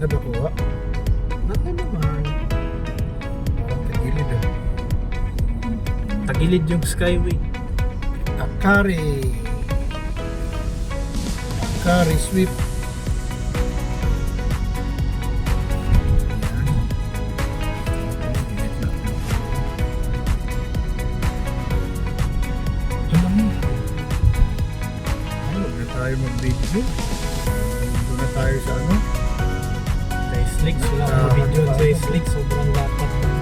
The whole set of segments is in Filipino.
Ganda ba kuha? Ganda naman. Parang tagilid ah. Tagilid yung Skyway. Akari. Akari Swift. Yan. Alam mo. Ay, huwag na tayo mag-video. Doon na tayo sa ano? Sa Slicks. Wala Ah, akong video ano sa ba? Slicks. Sobrang lapad ng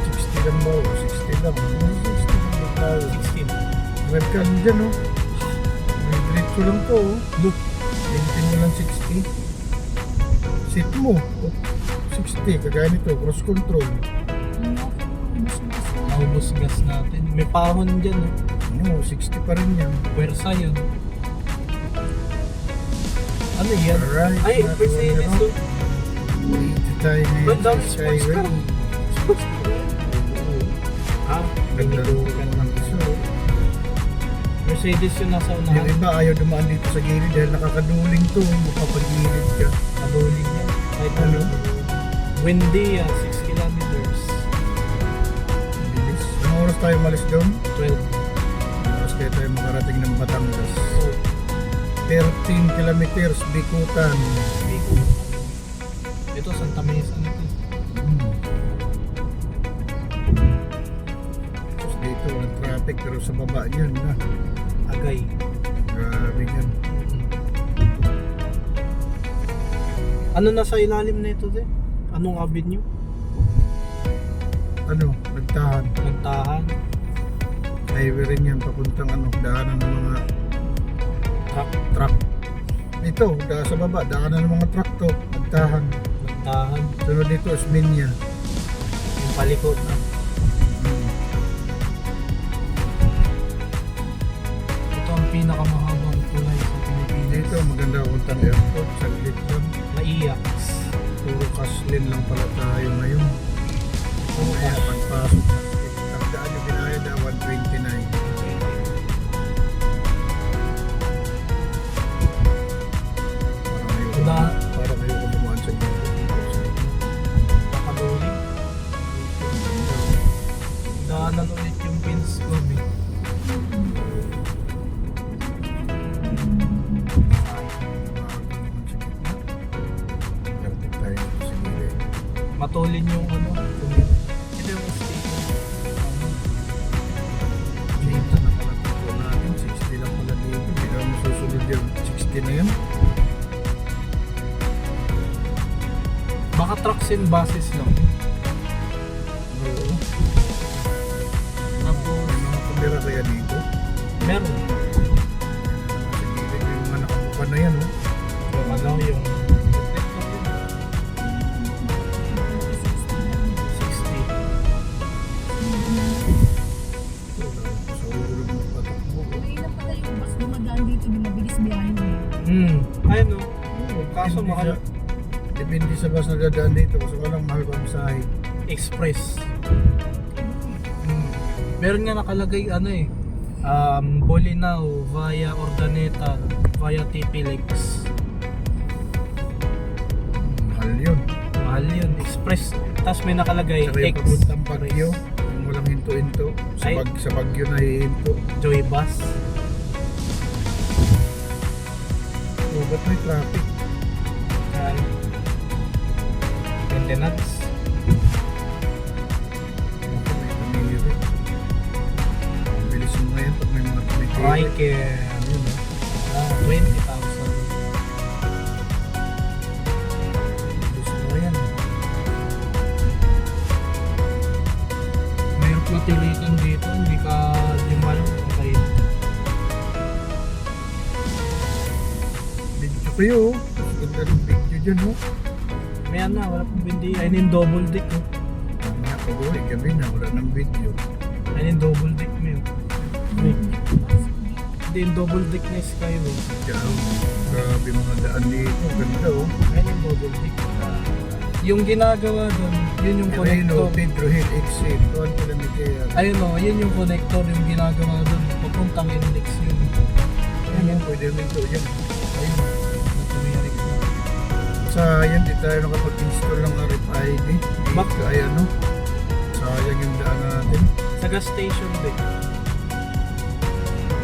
60 lang ba? O 60 lang. 60 lang tayo. 16. Grab ka mo dyan, oh. May diretso lang to, oh. Look. Lintin mo lang 60. Sit mo. Oh, 60. Kagaya nito. Cross control. Naubos gas natin. May pahon dyan. Ano, 60 pa rin yan. Pwersa yun. Ano yan? Alright. Ay, Mercedes. Ano? Dito tayo Ang ngayon sa dami sports car. Skyway. Ah, Ganda ganito. ng mga piso. Mercedes yung nasa Yung unahan. iba ayaw dumaan dito sa gilid dahil nakakaduling to. Makapagilid ka. Kaduling yan. Kahit ano. Ano? Windy, 6 kilometers. Bilis. Anong oras tayo malis doon? 12. Anong oras kaya tayo makarating ng Batangas? So, 13 kilometers, Bikutan. Bigo. Ito, Santa Mesa nito. Tapos dito, walang traffic pero sa baba niyan na. Agay. Grabe yan. Ano nasa ilalim na ito, de? Anong avenue? Ano, nagtahan. Nagtahan. Highway rin yan, papuntang ano, daanan ng mga Truck. truck. Ito, sa baba, daanan ng mga truck to. Nagtahan. Nagtahan. Sunod dito, Osminia. Yung palikot na. Ito ang pinakamahabang tulay sa Pilipinas. Dito, maganda puntang airport. Saglit lang. Naiyak. Puro Caslin lang pala tayo ngayon. Puro Kaya cash. pagpasok, tagdaan yung binayad na 129. Da- Para kayo kumuhaan sa dito. Nakaduling. Daanan ulit yung pins ko, be. Matulin yung ano. Ito yung station. Dito na pala dito natin, 60 lang pala dito. Hindi na masusunod yung 60 na yan. Baka trucks and buses lang. Oo. Tapos, May mga kamera kaya dito. meron. Sa gilid yung mga nakabuka na yan. Oh. Yung ano, yung 60. Sa ulo ng patakbo. Kanina pala yung bus dumadaan dito, yung mabilis biyahe mo. Ayun o. Oo, Kaso depende mahal. Depende sa bus na dadaan dito kasi walang mahal pa masahe. Express. Meron nga nakalagay ano eh. Bolinao via Ordaneta via TP-Lex. Mahal yun. Mahal yun. Express. Tapos may nakalagay Saka yung papuntang Baguio, yung walang hinto-hinto. Ay. Sa Baguio na hihinto. Joy Bus. Oh, ba't may traffic? Maintenance. Ako may tumiri. Ang bilis mo ngayon pag may mga tumiri. Riker. Yun, oh. 20,000. Bilis mo ngayon. Mayroon matilikan dito. Hindi ka malo. Okay. Video kayo, oh. Ganda ng video dyan, oh. May na. Wala pong bindi. Ayun yung double deck. Oh. Mamaya pag-uwi, gabi na, wala ng video. Ayun yung double deck mo yun. Hindi yung double deck na Skyway. Diyan, grabe mga daan dito. Ganda, oh. Ayun yung double deck. Yung ginagawa doon, yun yung Moreno, connector. Pedro Hill exit, 1 kilometer. Ayun o, yun yung connector yung ginagawa doon. Papuntang index yun. Ayun, pwede rin ito. Yan. Ayun, natumirik na. Sayang, di tayo nakapag-install ng RFID. Bak- Ay ano, sayang yung daan natin. Sa gas station din.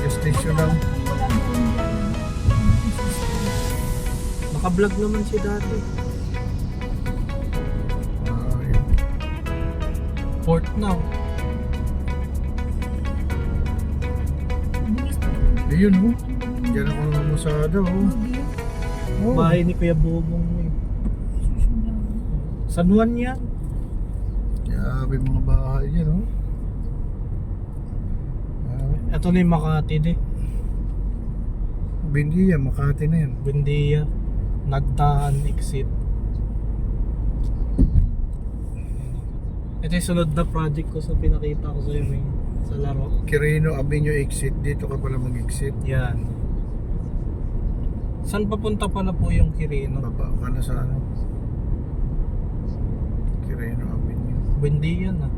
Gas station lang. Wala doon yan. Naka-vlog naman si dati. Ayun. Port now. Bilis pa. Ayun oh. Diyan ako namasada oh. Oh. Bahay ni Kuya Bobong. San Juan yan. Grabe mga bahay dyan oh. Ito na yung Makati din. Bindiya, Makati na yan. Buendia. Nagtahan exit. Ito yung sunod na project ko sa pinakita ko sa'yo may sa laro. Quirino Avenue exit. Dito ka pala mag-exit. Yan. Saan papunta pala po yung Quirino? Baba ka na sa ano. Quirino Avenue. Buendia na.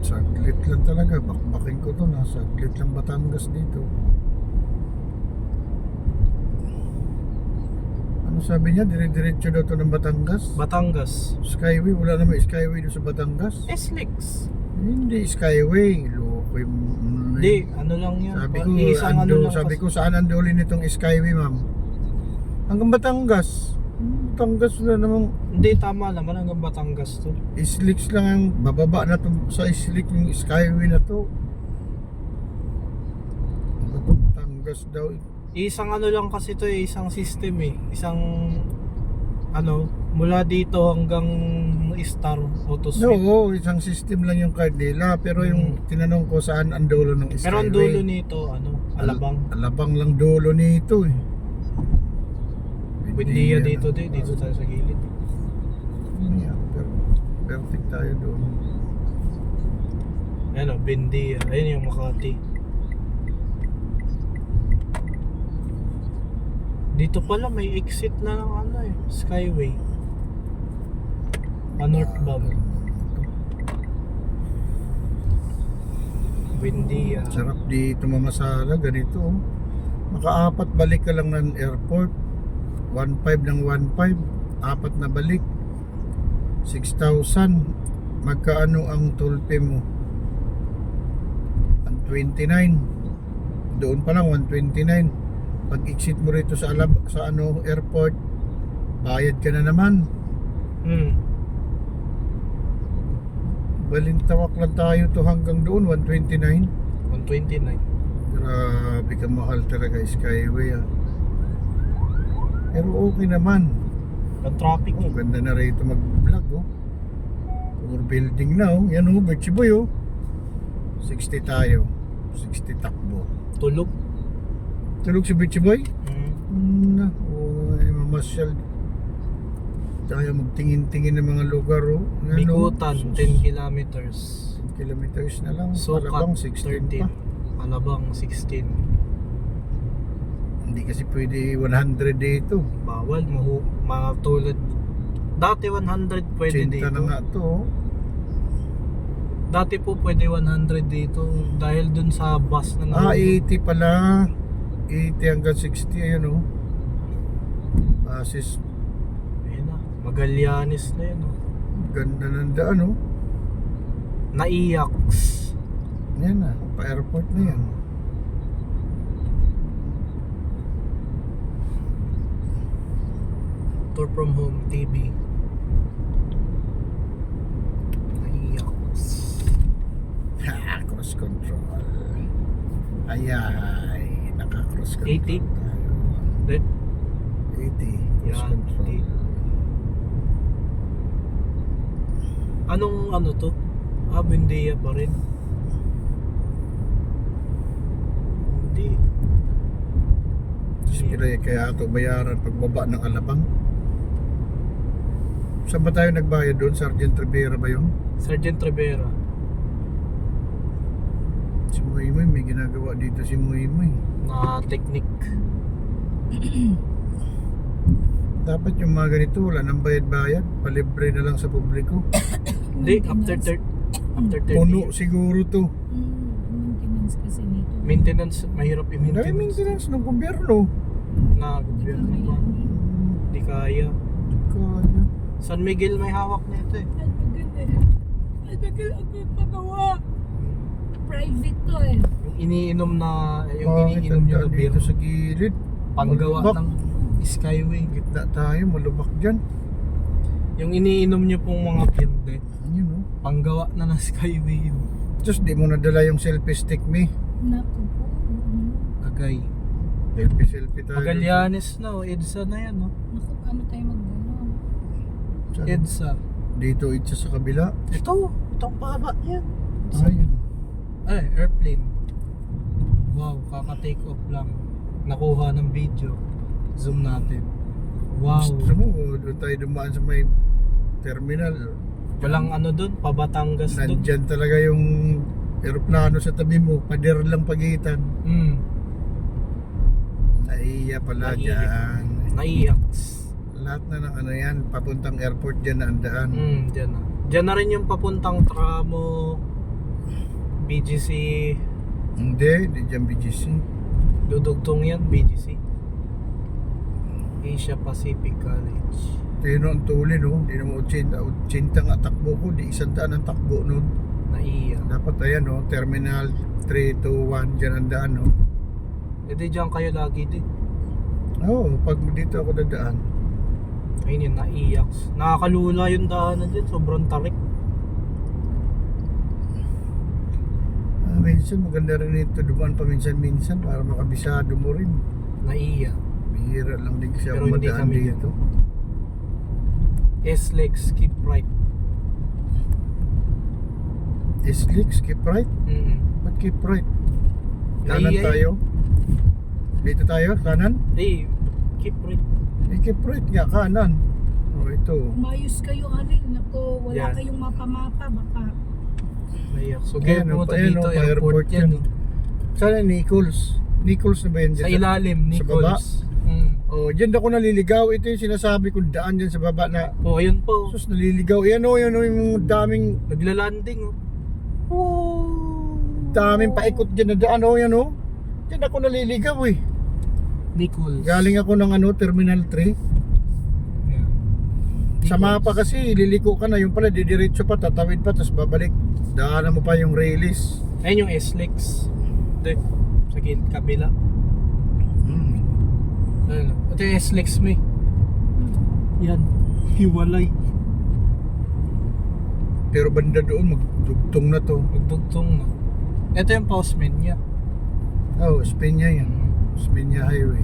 Saglit lang talaga. Bakbakin ko to na. Saglit lang Batangas dito. Ano sabi niya? Dire-diretso daw to ng Batangas? Batangas. Skyway? Wala naman Skyway doon sa Batangas? SLEX. Hindi Skyway. Loko yung... Hindi, ano lang yan. Sabi ko, Isang ando, lang sabi kasi. ko saan ang duli nitong Skyway, ma'am? Hanggang Batangas. Batangas na namang Hindi, tama naman hanggang Batangas to. Islix lang ang bababa na to sa Islix yung Skyway na to. Batangas daw. Isang ano lang kasi to isang system eh. Isang ano, mula dito hanggang Star Auto No, Suite. isang system lang yung card nila. Pero yung tinanong ko saan ang dulo ng Skyway. Pero ang dulo nito, ano, Alabang. Alabang lang dulo nito eh. Buendia dito din, dito tayo sa gilid. Yeah, pero perfect tayo doon. Ayan o, Buendia. Ayun yung Makati. Dito pala may exit na ng ano eh, Skyway. Northbound. Buendia. Sarap dito mamasala, ganito oh. Makaapat balik ka lang ng airport. 1.5 ng 1.5, apat na balik. 6,000. Magkaano ang toll fee mo? 129. Doon pa lang 129. Pag exit mo rito sa ano airport, bayad ka na naman. Balintawak lang tayo to hanggang doon 129. 129. Grabe ka mahal talaga Skyway ah. Pero okay naman. Ang traffic Oh, eh. ganda na rito mag-vlog oh. Puro building na oh. Yan oh, Birchie Boy oh. 60 tayo. 60 takbo. Tulog. Tulog si Birchie Boy? Mm. Na, oh, ay mamasyal. Tayo magtingin-tingin ng mga lugar oh. Yan, oh. Bikutan, 10 kilometers. Kilometers na lang. Sukat, Alabang 16 13. pa. Alabang, 16. Hindi kasi pwede 100 dito. Bawal, matulad. Dati 100 pwede 80 dito. na nga to oh. Dati po pwede 100 dito dahil dun sa bus na Ah, 80 pala. 80 hanggang 60 ayun oh. Basis. Ayun na, Magallanes na yun. Oh. Ganda ng daan oh. Naiyak. Yan na, pa-airport na yan. Tour from Home TV. Naiyak. Ha, cross control. Ayay, naka-cross control 80? tayo. Then, 80, cross yan. control. Anong ano to? Buendia pa rin. Hindi. Siyempre, kaya ito bayaran pagbaba ng Alabang. Saan ba tayo nagbayad doon? Sergeant Rivera ba yun? Sergeant Rivera. Si Muimoy, may ginagawa dito si Muimoy. Na technique. Dapat yung mga ganito, wala nang bayad-bayad. Palibre na lang sa publiko. Hindi, after 30 Puno years. siguro to. Maintenance. maintenance kasi nito. Maintenance, mahirap Dahil i-maintenance. maintenance ng gobyerno. Na gobyerno pa. Hindi kaya. Kaya. San Miguel may hawak nito eh. Nagtagal ako pagawa. Private to eh. Yung iniinom na, yung Bakit iniinom nyo na tandaan beer. dito sa gilid? Panggawa Malubak. ng Skyway. Gitna tayo, malubak dyan. Yung iniinom nyo pong mga beer, Yun o. panggawa na ng Skyway yun. Just di mo nadala yung selfie stick me. Naku po. Agay. Selfie tayo. Magallanes na, EDSA na yan. No? Naku, ano tayo mag-ano? Saan? EDSA. Dito, itsa sa kabila. Itong paba yan. Ayun. Ay, airplane. Wow, kaka-take off lang. Nakuha ng video. Zoom natin. Wow. Gusto mo, doon tayo dumaan sa may terminal. Walang ano dun, pabatangas dun. Nandyan talaga yung aeroplano sa tabi mo. Pader lang pagitan. Naiya pala Naiya. dyan. Naiyaks. Lahat na ng ano yan, papuntang airport dyan na andaan. Dyan na. Dyan na rin yung papuntang Tramo, BGC, Hindi dyan BGC. dudugtong yan, BGC. Asia Pacific College. Tino ang tuli no, hindi naman 80 nga takbo ko, di 100 ang takbo nun. Naiya. Dapat ayan no, terminal 321 dyan ang daan no. E di dyan kayo lagi din. Oo, pag dito ako dadaan. Ayun yun, naiyaks. Nakakalula yung daanan din, sobrang tarik. Minsan maganda rin ito dumaan paminsan-minsan para makabisado mo rin. Naiya. Bihira lang din kasi Pero ako hindi madaan kami dito. S-Lex, keep right. Islik, skip right? Ba't keep right? Kanan Naiya tayo? Dito tayo, kanan? Hey, keep right. Keep right nga, kanan. O ito. Umayos kayo alin. Naku, wala Yan. kayong mapa-mapa. Baka Naiyak. So, Ayan, kaya oh, pumunta ayan, dito, oh, airport airport yan. yan. Sana Nichols. Nichols na ba yan dyan? Sa ilalim, Sa baba? Nichols. Oh, dyan ako naliligaw. Ito yung sinasabi kong daan dyan sa baba na Oh, ayun po. sus naliligaw. Yan o, yung daming Naglalanding, oh. daming paikot dyan na daan o, yan o. Dyan ako naliligaw eh. Nichols. Galing ako ng ano, Terminal 3. Yeah. Sa mapa kasi, liliko ka na. Yung pala, didiretso pa, tatawid pa, tapos babalik. Daanan mo pa yung railis. Ayun yung S-Lex. Ito, sa kabila. Ayun. Ito yung S-Lex mo eh. Yan. Hiwalay. Pero banda doon, magdugtong na to. Magdugtong na. Ito yung postman niya. Oh, Espina yan. Espina Highway.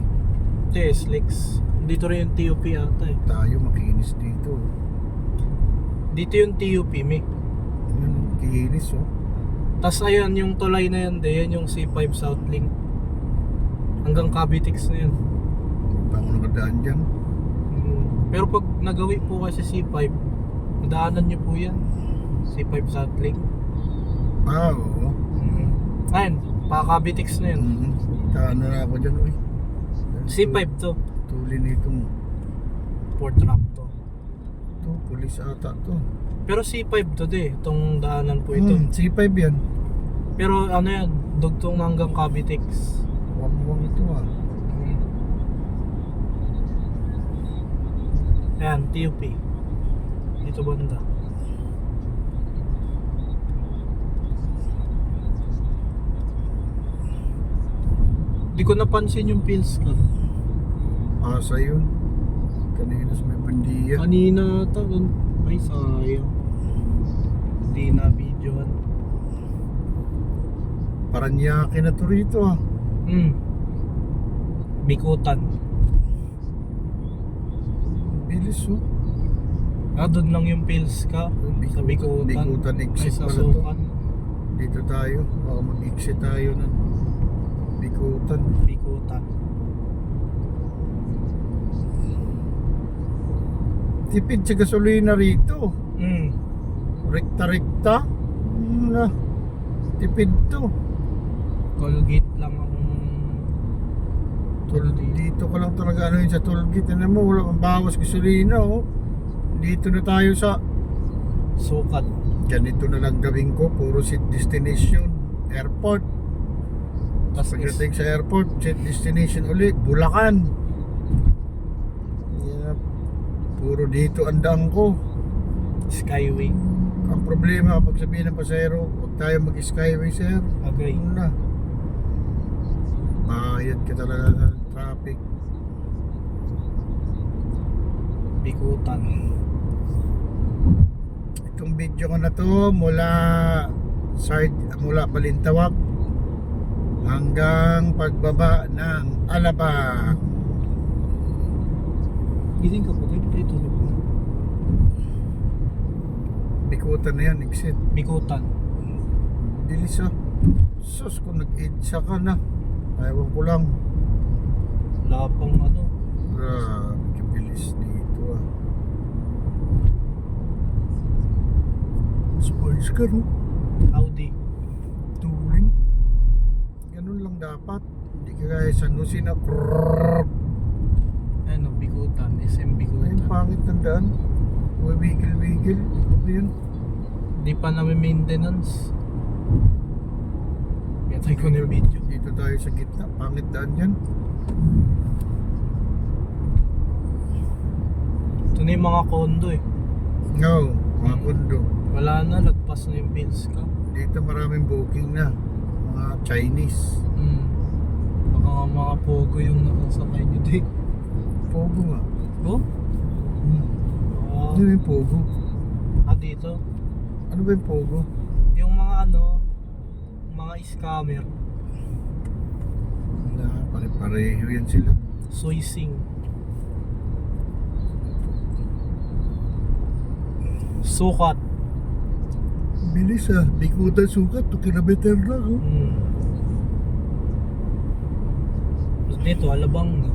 Ito yung S-Lex. Dito rin yung TUP ata eh. Tayo makinis dito. Dito yung TUP, me. Yan, kinis oh. Tapos ayun, yung tulay na yan, yan yung C5 Southlink. Hanggang Cavitex na yan. Pa ako nakadaan dyan. Pero pag nagawi po kasi C5, madaanan nyo po yan. C5 Southlink. Ah, oo. Ayun, pa-Cavitex na yan. Kaano na ako dyan, uy. C5 to. Tuli nitong Port Rock to. to, pulis ata to. Pero C5 to itong daanan po ito. C5 yan. Pero ano yan, dugtong na hanggang Cavitex. Wang ito ah. Ayan, TUP. Dito banda. Di ko napansin yung pills ko. Asa yun. Kanina sa may bandiya. Kanina ata, ay sayang. Hindi na videoan. Paranaque na to rito ah. Bikutan. Bilis oh. Doon lang yung pills ka. Sa Bikutan. Bikutan exit Ay, sa pala to. Sukan. Dito tayo. Baka mag-exit tayo ng Bikutan. Bikutan. Tipid sa gasolina rito. Rekta-rekta. Na. Tipid to. Colgate lang ang Dito ka lang talaga ano yun sa tollgate. Ano mo, wala kang bawas gasolina oh. Dito na tayo sa sukat. ganito na lang gawin ko. Puro seat destination. Airport. Tas Pagdating sa airport, set destination ulit, Bulacan. Yeah, puro dito ang daan ko. Skyway. Ang problema, pag sabihin ng pasahero, huwag tayo mag-skyway, sir. Agree. Ano na? Bayad ka talaga sa traffic. Bikutan. Itong video ko na to mula Balintawak hanggang pagbaba ng Alabang. Gising ka po, kayo tulog mo. Bikutan na yan, exit. Bikutan. Bilis ah. Sus, kung nag-EDSA ka na. Ewan ko lang. Wala pang ano. Grabe, kabilis dito ah. Sports car oh. Audi. Tuling. Ganun lang dapat. Hindi ka gaya sa Jose na Ano, Bikutan. SM Ay, Bikutan. pangit ng daan. Wiggle. Ano yun? Di pa namin maintenance. Metay ko na yung video. Dito tayo sa gitna. Pangit daan yan. Ito na yung mga condo eh. No, mga kondo. Wala na, lagpas na yung bills ka. Dito maraming booking na. Mga Chinese. Baka nga mga pogo yung nakasakay nyo din. Pogo nga. Oh? Ano yung Pogo? Dito? Ano ba yung Pogo? Yung mga ano, mga scammer. Pare-pareho yan sila. Soysing. Sukat. Bilis ah. Bikutan sukat. 2 kilometer lang oh. Dito, Alabang na.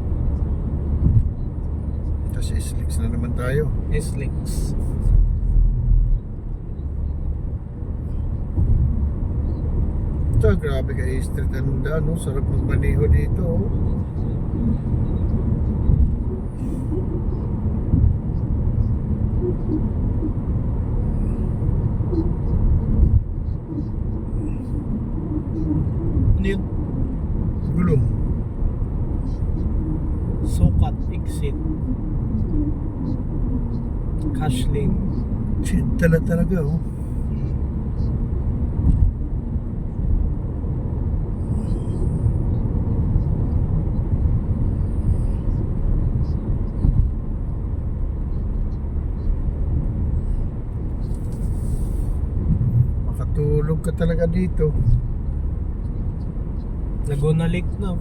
Tapos S-Leaks na naman tayo. S-Leaks. Ito, grabe ka street ang daan, no? Sarap magmaneho dito, oh. Ano yun? Gulong. Sukat, exit. Cash lane. Shit, talaga, oh. Makatulog ka talaga dito. Laguna Lake na.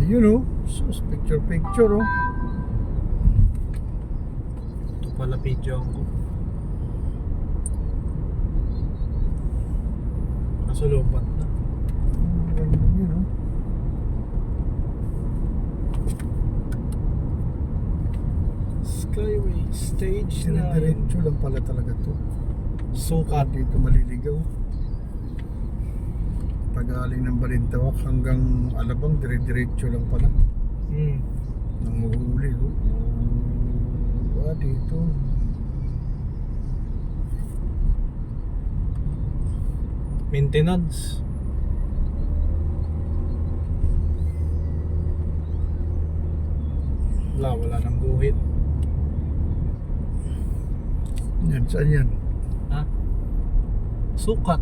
Ayun, oh. Sus, picture, oh. Ito pala video ko. Nasulubat na. Ganda yun, oh. Skyway Stage 9. Diretso lang pala talaga to. Sukat. Dito maliligaw. Pagaling ng Balintawak hanggang Alabang, dire-diretso lang pala. Nanguhuli, oh. Dito. Maintenance. Wala nang guhit. Yan, saan yan? Ha? Sukat.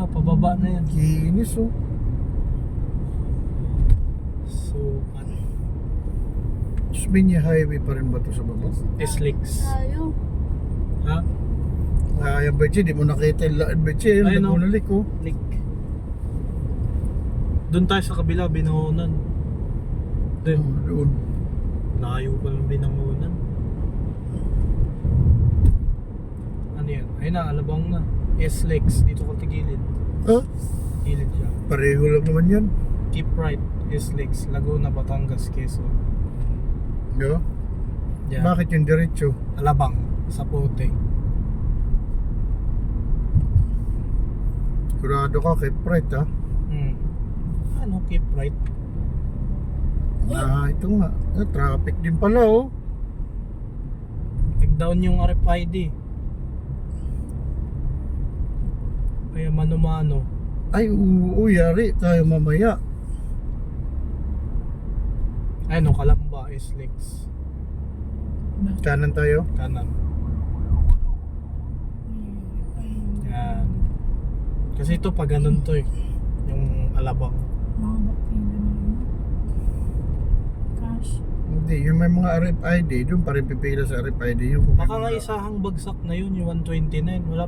Pababa na yan. Kinis, oh. Sukat. Susminya Highway pa rin ba ito sa baba? S-Leaks. Tayo. Ha? Yan, Betchy, di mo nakita yung laan, Betchy. Yan, Ayun, oh. nagunalik, oh. Lake. Doon tayo sa kabila, Binangonan. Doon. Doon. Layo pa ng Binangonan. Ano yan? Ayun na, Alabang na. S-Leaks, dito ka tigilid. Ha? Gilid siya. Pareho lang naman yan. Keep right, S-Leaks, Laguna, Batangas, Quezon. Yo? Yan. Bakit yung diretso? Alabang, sa Pote. Kurado ka kay Pret, ha? Ano, keep right? Ito nga. Traffic din pala, oh. Take down yung RFID. Kaya mano-mano. Ay, yari tayo mamaya. Ay no, Kalamba, SLEX. Kanan tayo. Kanan. Yan. Kasi ito pag ganun to eh. Yung Alabang. Mahaba pa yung ganun. Cash. Hindi, yung may mga RFID, doon pa rin pipila sa RFID yung kung may Baka nga mga- isahang bagsak na yun, yung 129. Wala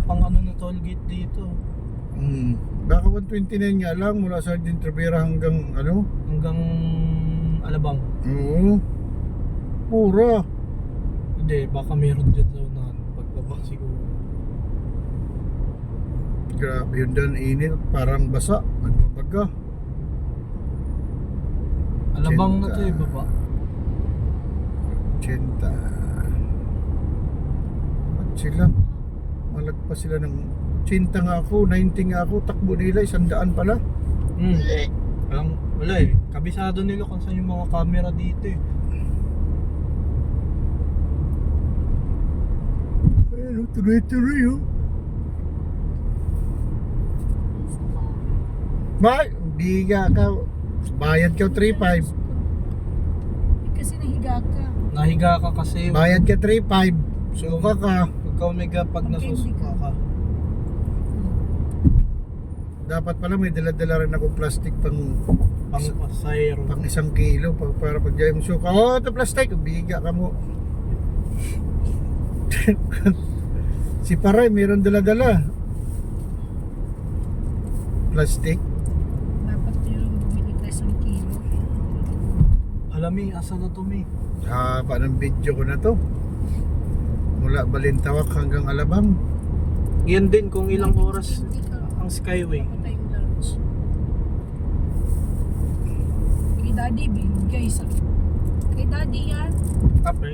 pang ano na toll gate dito. Baka 129 nga lang mula sa Sergeant Rivera hanggang ano? Hanggang Alabang. Oo. Pura. Hindi, baka meron dyan sa unahan. Pagbaba siguro. Grabe yun doon, init. Parang basa. Nagpapaga. Alabang na to eh, Genta. baba. 80. At sila, malagpas sila ng 80 nga ako, 90 nga ako, takbo nila, 100 pala. Wala eh. Kabisado nila kung saan yung mga camera dito eh. Ayun, tuloy-tuloy oh. Biga ka. Bayad ka 3.5. Kasi nahiga ka. Nahiga ka kasi. Bayad ka 3.5. Suka ka. Pagka umega pag nasusuka ka. Dapat pala may dala-dala rin ako plastic pang Pang-pasayro. 1 kilo para pag mo suka. Oh, ito plastic. Biga ka mo. Si Paray meron dala-dala. Plastic. Dapat yung bumili ka 1 kilo. Alami, asa na to mi? Haba ng video ko na to. Mula Balintawak hanggang Alabang. Yan din kung ilang oras Hindi ka. ang Skyway. Patay yung lunch. Kay daddy, bigay sa. Kay daddy yan. Kapag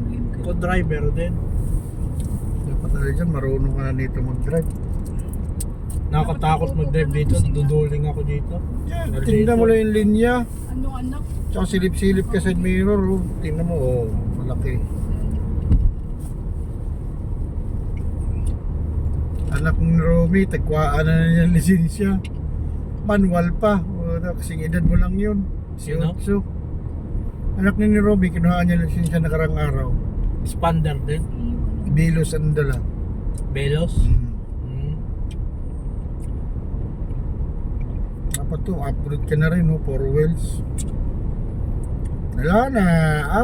Ngayon ka. ko driver din. Dapat na dyan, marunong ka na nito mag-drive. Nakakatakot mag-drive dito. Duduling ako dito. Tingnan mo lang yung linya. Ano anak? Tsaka silip-silip ka sa mirror. Oh. Tingnan mo, oh, malaki. Anak ni Romy, tagwaan na niya yung lisensya. Manual pa. O, kasing edad mo lang yun. Sino? 18. Anak ni Romy, kinuhaan niya yung lisensya nakarang araw. Expander din. Bilos ang dala. Belos. Dapat to, upload ka na rin, no? 4 wheels. Wala na.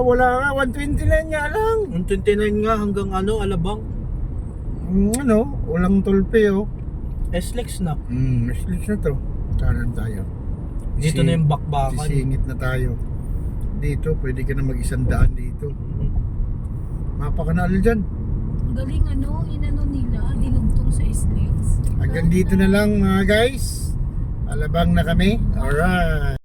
Wala nga. 129 nga lang. Yung 29 nga hanggang ano, Alabang. Walang tulpe, oh. SLEX na. Netflix na to. Kanan tayo. Dito na yung bakbakan. Sisingit na tayo. Dito, pwede ka na mag-100 dito. Mapa ka na dyan. Ang galing inano nila, dinugtong sa SLEX. Hanggang dito na lang mga guys. Alabang na kami. Alright.